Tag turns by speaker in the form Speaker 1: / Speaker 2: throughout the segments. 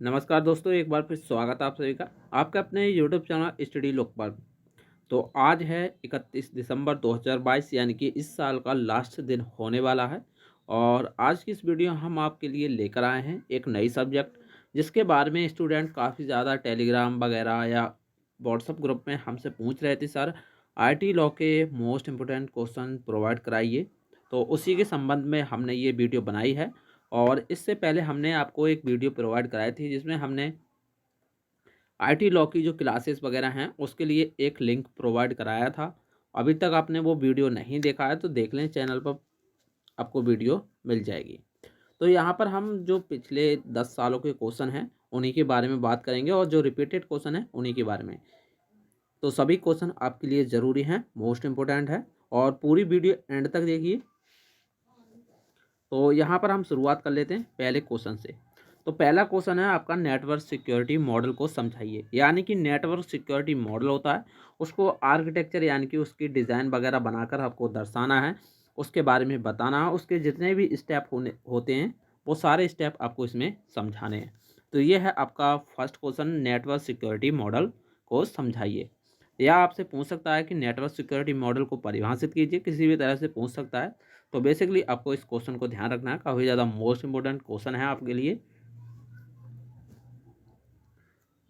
Speaker 1: नमस्कार दोस्तों, एक बार फिर स्वागत है आप सभी का आपके अपने यूट्यूब चैनल स्टडी लोकपाल। तो आज है 31 दिसंबर 2022, यानी कि इस साल का लास्ट दिन होने वाला है। और आज की इस वीडियो हम आपके लिए लेकर आए हैं एक नई सब्जेक्ट, जिसके बारे में स्टूडेंट काफ़ी ज़्यादा टेलीग्राम वगैरह या व्हाट्सएप ग्रुप में हमसे पूछ रहे थे, सर आईटी लॉ के मोस्ट इम्पोर्टेंट क्वेश्चन प्रोवाइड कराइए। तो उसी के संबंध में हमने ये वीडियो बनाई है। और इससे पहले हमने आपको एक वीडियो प्रोवाइड कराई थी, जिसमें हमने आईटी लॉ की जो क्लासेस वगैरह हैं उसके लिए एक लिंक प्रोवाइड कराया था। अभी तक आपने वो वीडियो नहीं देखा है तो देख लें, चैनल पर आपको वीडियो मिल जाएगी। तो यहाँ पर हम जो पिछले 10 सालों के क्वेश्चन हैं उन्हीं के बारे में बात करेंगे, और जो रिपीटेड क्वेश्चन हैं उन्हीं के बारे में। तो सभी क्वेश्चन आपके लिए ज़रूरी हैं, मोस्ट इम्पोर्टेंट है, और पूरी वीडियो एंड तक देखिए। तो यहाँ पर हम शुरुआत कर लेते हैं पहले क्वेश्चन से। तो पहला क्वेश्चन है आपका, नेटवर्क सिक्योरिटी मॉडल को समझाइए। यानी कि नेटवर्क सिक्योरिटी मॉडल होता है, उसको आर्किटेक्चर यानी कि उसकी डिज़ाइन वगैरह बनाकर आपको दर्शाना है, उसके बारे में बताना है, उसके जितने भी स्टेप होते हैं वो सारे स्टेप आपको इसमें समझाने हैं। तो ये है आपका first question, network security model को समझाइए। या आपसे पूछ सकता है कि नेटवर्क सिक्योरिटी मॉडल को परिभाषित कीजिए, किसी भी तरह से पूछ सकता है। तो बेसिकली आपको इस क्वेश्चन को ध्यान रखना है, काफ़ी ज़्यादा मोस्ट इंपॉर्टेंट क्वेश्चन है आपके लिए।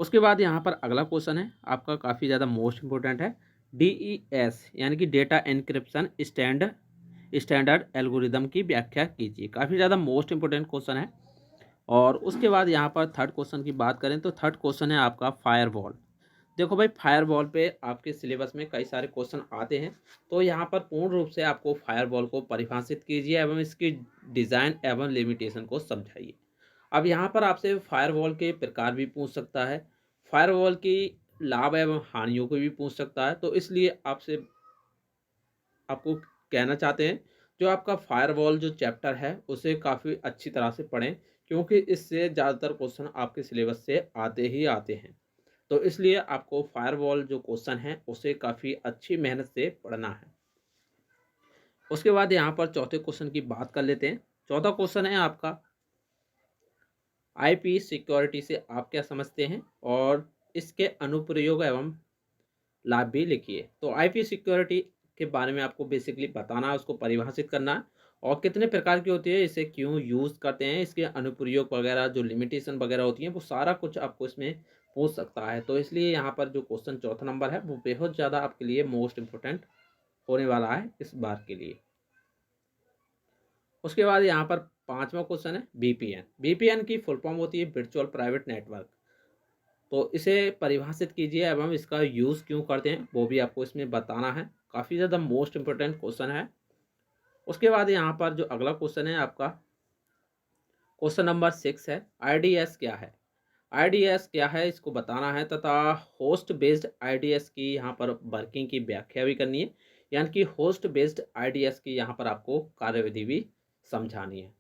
Speaker 1: उसके बाद यहाँ पर अगला क्वेश्चन है आपका, काफ़ी ज़्यादा मोस्ट इंपॉर्टेंट है। डीईएस यानी कि डेटा एन्क्रिप्शन स्टैंडर्ड एल्गोरिदम की व्याख्या कीजिए। काफ़ी ज़्यादा मोस्ट इंपॉर्टेंट क्वेश्चन है। और उसके बाद यहाँ पर थर्ड क्वेश्चन की बात करें तो थर्ड क्वेश्चन है आपका फायरवॉल। देखो भाई, फायरवॉल पे आपके सिलेबस में कई सारे क्वेश्चन आते हैं। तो यहाँ पर पूर्ण रूप से आपको फायरवॉल को परिभाषित कीजिए एवं इसकी डिज़ाइन एवं लिमिटेशन को समझाइए। अब यहाँ पर आपसे फायरवॉल के प्रकार भी पूछ सकता है, फायरवॉल की लाभ एवं हानियों को भी पूछ सकता है। तो इसलिए आपसे आपको कहना चाहते हैं, जो आपका फायरवॉल जो चैप्टर है उसे काफ़ी अच्छी तरह से पढ़ें, क्योंकि इससे ज़्यादातर क्वेश्चन आपके सिलेबस से आते ही आते हैं। तो इसलिए आपको फायरवॉल जो क्वेश्चन है उसे काफ़ी अच्छी मेहनत से पढ़ना है। उसके बाद यहाँ पर चौथे क्वेश्चन की बात कर लेते हैं। चौथा क्वेश्चन है आपका, आईपी सिक्योरिटी से आप क्या समझते हैं, और इसके अनुप्रयोग एवं लाभ भी लिखिए। तो आईपी सिक्योरिटी के बारे में आपको बेसिकली बताना है, उसको परिभाषित करना है, और कितने प्रकार की होती है, इसे क्यों यूज़ करते हैं, इसके अनुप्रयोग वगैरह जो लिमिटेशन वगैरह होती हैं वो सारा कुछ आपको इसमें पूछ सकता है। तो इसलिए यहाँ पर जो क्वेश्चन चौथा नंबर है वो बेहद ज़्यादा आपके लिए मोस्ट इम्पोर्टेंट होने वाला है इस बार के लिए। उसके बाद यहाँ पर पांचवा क्वेश्चन है वीपीएन। वीपीएन की फुल फॉर्म होती है वर्चुअल प्राइवेट नेटवर्क। तो इसे परिभाषित कीजिए एवं इसका यूज़ क्यों करते हैं वो भी आपको इसमें बताना है। काफ़ी ज़्यादा मोस्ट इम्पोर्टेंट क्वेश्चन है। उसके बाद यहाँ पर जो अगला क्वेश्चन है आपका, क्वेश्चन नंबर 6 है, आईडीएस क्या है। आईडीएस क्या है इसको बताना है, तथा होस्ट बेस्ड आईडीएस की यहाँ पर वर्किंग की व्याख्या भी करनी है। यानी कि होस्ट बेस्ड आईडीएस की यहाँ पर आपको कार्यविधि भी समझानी है।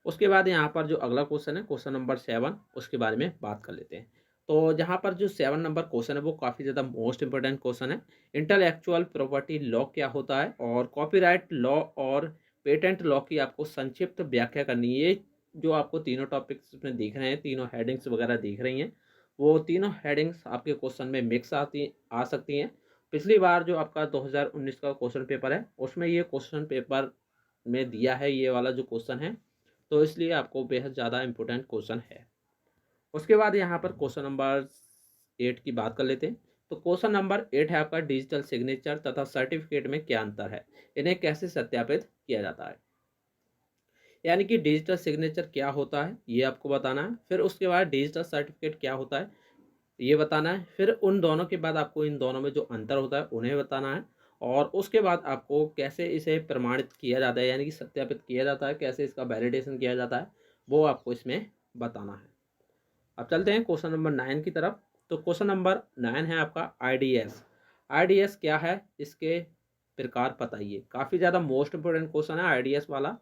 Speaker 1: उसके बाद यहाँ पर जो अगला क्वेश्चन है, क्वेश्चन नंबर 7, उसके बारे में बात कर लेते हैं। तो जहाँ पर जो 7 नंबर क्वेश्चन है वो काफ़ी ज़्यादा मोस्ट इंपॉर्टेंट क्वेश्चन है। इंटेलेक्चुअल प्रॉपर्टी लॉ क्या होता है, और कॉपीराइट लॉ और पेटेंट लॉ की आपको संक्षिप्त व्याख्या करनी है। ये जो आपको तीनों टॉपिक्स में दिख रहे हैं, तीनों हेडिंग्स वगैरह दिख रही हैं, वो तीनों हेडिंग्स आपके क्वेश्चन में मिक्स आ सकती हैं। पिछली बार जो आपका 2019 का क्वेश्चन पेपर है उसमें ये क्वेश्चन पेपर में दिया है, ये वाला जो क्वेश्चन है। तो इसलिए आपको बेहद ज़्यादा इंपॉर्टेंट क्वेश्चन है। उसके बाद यहाँ पर क्वेश्चन नंबर 8 की बात कर लेते हैं। तो क्वेश्चन नंबर 8 है आपका, डिजिटल सिग्नेचर तथा सर्टिफिकेट में क्या अंतर है, इन्हें कैसे सत्यापित किया जाता है। यानी कि डिजिटल सिग्नेचर क्या होता है ये आपको बताना है, फिर उसके बाद डिजिटल सर्टिफिकेट क्या होता है ये बताना है, फिर उन दोनों के बाद आपको इन दोनों में जो अंतर होता है उन्हें बताना है, और उसके बाद आपको कैसे इसे प्रमाणित किया जाता है, यानी कि सत्यापित किया जाता है, कैसे इसका वैलिडेशन किया जाता है वो आपको इसमें बताना है। अब चलते हैं क्वेश्चन नंबर 9 की तरफ। तो क्वेश्चन नंबर 9 है आपका, आईडीएस। आईडीएस क्या है, इसके प्रकार बताइए। काफ़ी ज़्यादा मोस्ट इंपोर्टेंट क्वेश्चन है आईडीएस वाला।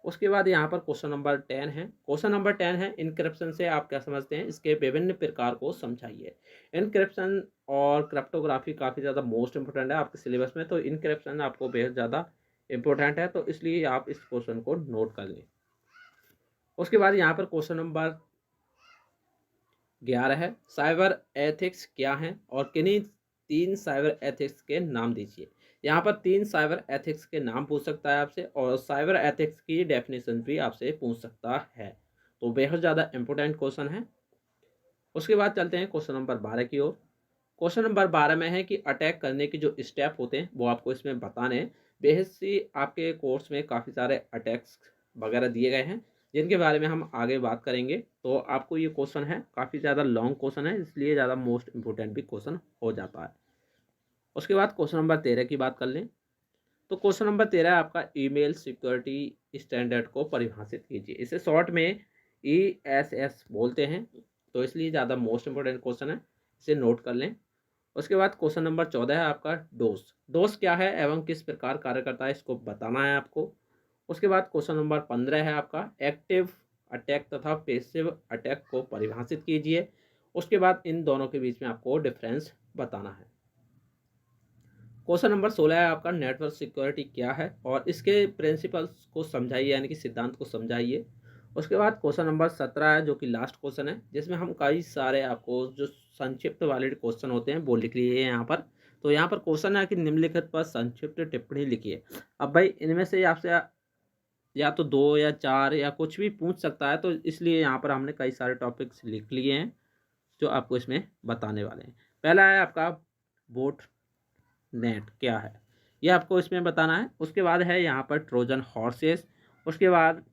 Speaker 1: उसके बाद यहाँ पर क्वेश्चन नंबर 10 है। क्वेश्चन नंबर 10 है, इनक्रिप्शन से आप क्या समझते हैं, इसके विभिन्न प्रकार को समझाइए। इनक्रिप्शन और क्रिप्टोग्राफी काफ़ी ज़्यादा मोस्ट इंपोर्टेंट है आपके सिलेबस में, तो इनक्रिप्शन आपको बेहद ज़्यादा इंपॉर्टेंट है, तो इसलिए आप इस क्वेश्चन को नोट कर लें। उसके बाद यहाँ पर क्वेश्चन नंबर 11 है साइबर एथिक्स क्या है और किन्हीं 3 साइबर एथिक्स के नाम दीजिए। यहाँ पर 3 साइबर एथिक्स के नाम पूछ सकता है आपसे और साइबर एथिक्स की डेफिनेशन भी आपसे पूछ सकता है। तो बेहद ज़्यादा इंपॉर्टेंट क्वेश्चन है। उसके बाद चलते हैं क्वेश्चन नंबर 12 की ओर। क्वेश्चन नंबर 12 में है कि अटैक करने के जो स्टेप होते हैं वो आपको इसमें बताने हैं। बेहद सी आपके कोर्स में काफ़ी सारे अटैक्स वगैरह दिए गए हैं जिनके बारे में हम आगे बात करेंगे। तो आपको ये क्वेश्चन है काफ़ी ज़्यादा लॉन्ग क्वेश्चन है, इसलिए ज़्यादा मोस्ट इंपॉर्टेंट भी क्वेश्चन हो जाता है। उसके बाद क्वेश्चन नंबर 13 की बात कर लें। तो क्वेश्चन नंबर 13 आपका ईमेल सिक्योरिटी स्टैंडर्ड को परिभाषित कीजिए। इसे शॉर्ट में ESS बोलते हैं, तो इसलिए ज़्यादा मोस्ट इंपॉर्टेंट क्वेश्चन है, इसे नोट कर लें। उसके बाद क्वेश्चन नंबर 14 है आपका डोस। डोस क्या है एवं किस प्रकार कार्य करता है, इसको बताना है आपको। उसके बाद क्वेश्चन नंबर 15 है आपका एक्टिव अटैक तथा पैसिव अटैक को परिभाषित कीजिए। उसके बाद इन दोनों के बीच में आपको डिफरेंस बताना है। क्वेश्चन नंबर 16 है आपका नेटवर्क सिक्योरिटी क्या है और इसके प्रिंसिपल्स को समझाइए, यानी कि सिद्धांत को समझाइए। उसके बाद क्वेश्चन नंबर 17 है जो कि लास्ट क्वेश्चन है, जिसमें हम कई सारे आपको जो संक्षिप्त वाले क्वेश्चन होते हैं वो लिख लिए यहाँ पर। तो यहाँ पर क्वेश्चन है कि निम्नलिखित पर संक्षिप्त टिप्पणी लिखिए। अब भाई इनमें से आपसे या तो 2 या 4 या कुछ भी पूछ सकता है, तो इसलिए यहाँ पर हमने कई सारे टॉपिक्स लिख लिए हैं जो आपको इसमें बताने वाले हैं। पहला है आपका बोट नेट क्या है, ये आपको इसमें बताना है। उसके बाद है यहाँ पर ट्रोजन हॉर्सेस। उसके बाद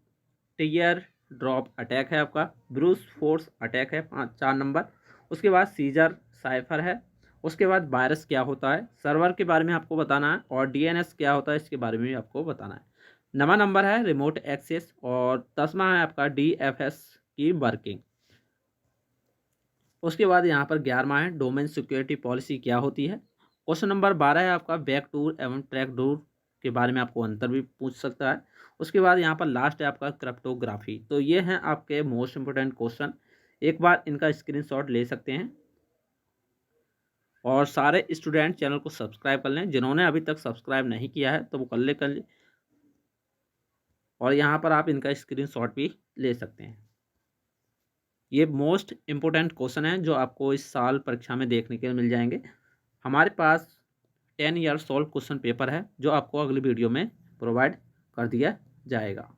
Speaker 1: टीयर ड्रॉप अटैक है आपका, ब्रूस फोर्स अटैक है 4 नंबर। उसके बाद सीजर साइफर है। उसके बाद वायरस क्या होता है, सर्वर के बारे में आपको बताना है, और DNS क्या होता है इसके बारे में भी आपको बताना है। 9वां नंबर है रिमोट एक्सेस, और 10वां है आपका DFS की वर्किंग। उसके बाद यहाँ पर 11वां है डोमेन सिक्योरिटी पॉलिसी क्या होती है। क्वेश्चन नंबर 12 है आपका बैक डोर एवं ट्रैक डोर के बारे में आपको अंतर भी पूछ सकता है। उसके बाद यहाँ पर लास्ट है आपका क्रिप्टोग्राफी। तो ये हैं आपके मोस्ट इंपोर्टेंट क्वेश्चन, एक बार इनका स्क्रीनशॉट ले सकते हैं। और सारे स्टूडेंट चैनल को सब्सक्राइब कर लें, जिन्होंने अभी तक सब्सक्राइब नहीं किया है तो वो कर ले। और यहाँ पर आप इनका स्क्रीनशॉट भी ले सकते हैं। ये मोस्ट इम्पोर्टेंट क्वेश्चन है जो आपको इस साल परीक्षा में देखने के लिए मिल जाएंगे। हमारे पास 10 ईयर सॉल्व क्वेश्चन पेपर है जो आपको अगली वीडियो में प्रोवाइड कर दिया जाएगा।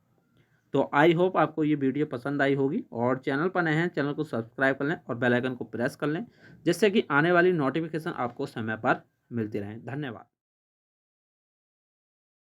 Speaker 1: तो आई होप आपको ये वीडियो पसंद आई होगी, और चैनल पर नए हैं चैनल को सब्सक्राइब कर लें और बेल आइकन को प्रेस कर लें, जिससे कि आने वाली नोटिफिकेशन आपको समय पर मिलती रहें। धन्यवाद।